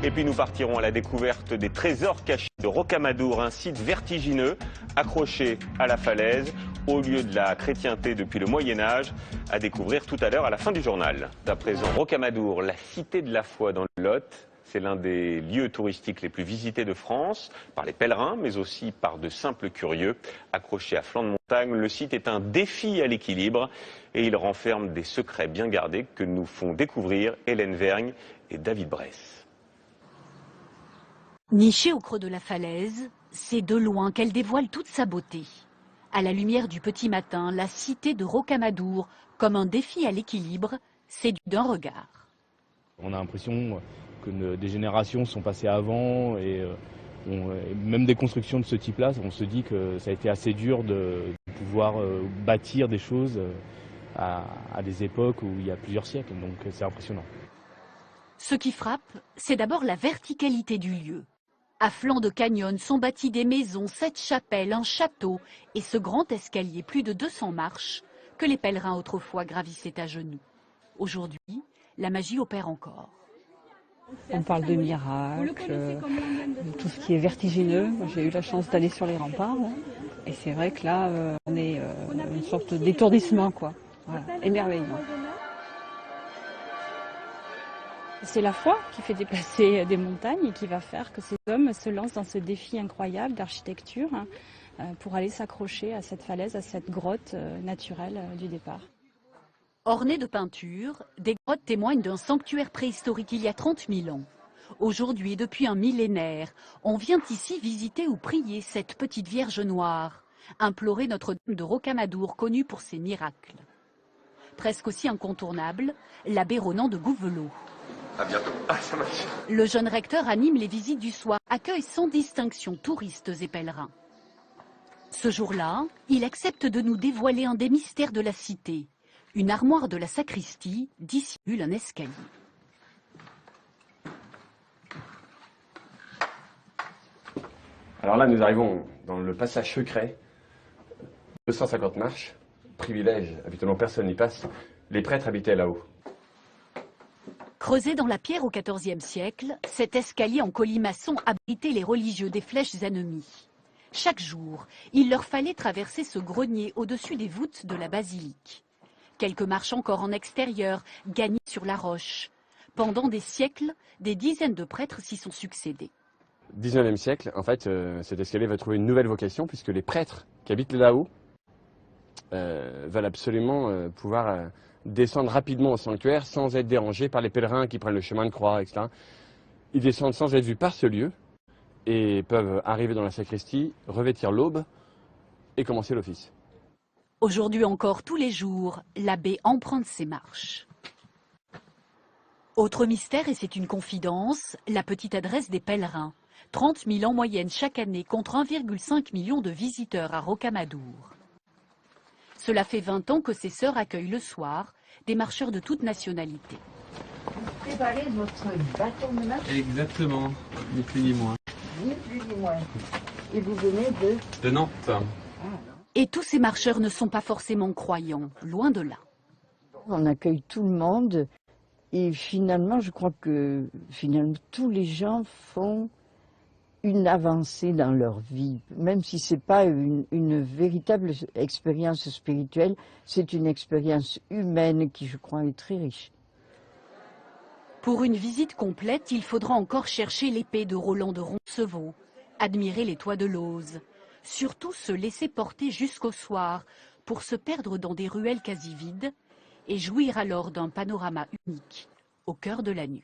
Et puis nous partirons à la découverte des trésors cachés de Rocamadour, un site vertigineux accroché à la falaise, au lieu de la chrétienté depuis le Moyen-Âge, à découvrir tout à l'heure à la fin du journal. À présent, Rocamadour, la cité de la foi dans le Lot. C'est l'un des lieux touristiques les plus visités de France, par les pèlerins, mais aussi par de simples curieux. Accroché à flanc de montagne, le site est un défi à l'équilibre et il renferme des secrets bien gardés que nous font découvrir Hélène Vergne et David Bress. Nichée au creux de la falaise, c'est de loin qu'elle dévoile toute sa beauté. À la lumière du petit matin, la cité de Rocamadour, comme un défi à l'équilibre, séduit d'un regard. On a l'impression que des générations sont passées avant et même des constructions de ce type-là, on se dit que ça a été assez dur de pouvoir bâtir des choses à des époques où il y a plusieurs siècles, donc c'est impressionnant. Ce qui frappe, c'est d'abord la verticalité du lieu. À flanc de canyon sont bâties des maisons, 7 chapelles, un château et ce grand escalier, plus de 200 marches, que les pèlerins autrefois gravissaient à genoux. Aujourd'hui, la magie opère encore. On parle de miracles, de tout ce qui est vertigineux. J'ai eu la chance d'aller sur les remparts et c'est vrai que là, on est une sorte d'étourdissement, quoi. Voilà, émerveillement. C'est la foi qui fait déplacer des montagnes et qui va faire que ces hommes se lancent dans ce défi incroyable d'architecture pour aller s'accrocher à cette falaise, à cette grotte naturelle du départ. Ornées de peintures, des grottes témoignent d'un sanctuaire préhistorique il y a 30 000 ans. Aujourd'hui, depuis un millénaire, on vient ici visiter ou prier cette petite Vierge noire, implorer Notre-Dame de Rocamadour, connue pour ses miracles. Presque aussi incontournable, l'abbé Ronan de Gouvelot. À bientôt. Ah, ça marche. Le jeune recteur anime les visites du soir, accueille sans distinction touristes et pèlerins. Ce jour-là, il accepte de nous dévoiler un des mystères de la cité. Une armoire de la sacristie dissimule un escalier. Alors là, nous arrivons dans le passage secret. 250 marches. Privilège, habituellement personne n'y passe. Les prêtres habitaient là-haut. Creusé dans la pierre au XIVe siècle, cet escalier en colimaçon abritait les religieux des flèches ennemies. Chaque jour, il leur fallait traverser ce grenier au-dessus des voûtes de la basilique. Quelques marches encore en extérieur, gagnées sur la roche. Pendant des siècles, des dizaines de prêtres s'y sont succédés. 19e siècle, en fait, cet escalier va trouver une nouvelle vocation puisque les prêtres qui habitent là-haut veulent absolument pouvoir descendre rapidement au sanctuaire sans être dérangés par les pèlerins qui prennent le chemin de croix, etc. Ils descendent sans être vus par ce lieu et peuvent arriver dans la sacristie, revêtir l'aube et commencer l'office. Aujourd'hui encore, tous les jours, l'abbé emprunte ses marches. Autre mystère, et c'est une confidence, la petite adresse des pèlerins. 30 000 en moyenne chaque année contre 1,5 million de visiteurs à Rocamadour. Cela fait 20 ans que ces sœurs accueillent le soir des marcheurs de toute nationalité. Vous préparez votre bâton de marche? Exactement, ni plus ni moins. Ni plus ni moins. Et vous venez de Nantes. Et tous ces marcheurs ne sont pas forcément croyants, loin de là. On accueille tout le monde et finalement, je crois que tous les gens font une avancée dans leur vie. Même si ce n'est pas une véritable expérience spirituelle, c'est une expérience humaine qui, je crois, est très riche. Pour une visite complète, il faudra encore chercher l'épée de Roland de Roncevaux, admirer les toits de Lozes. Surtout se laisser porter jusqu'au soir pour se perdre dans des ruelles quasi vides et jouir alors d'un panorama unique au cœur de la nuit.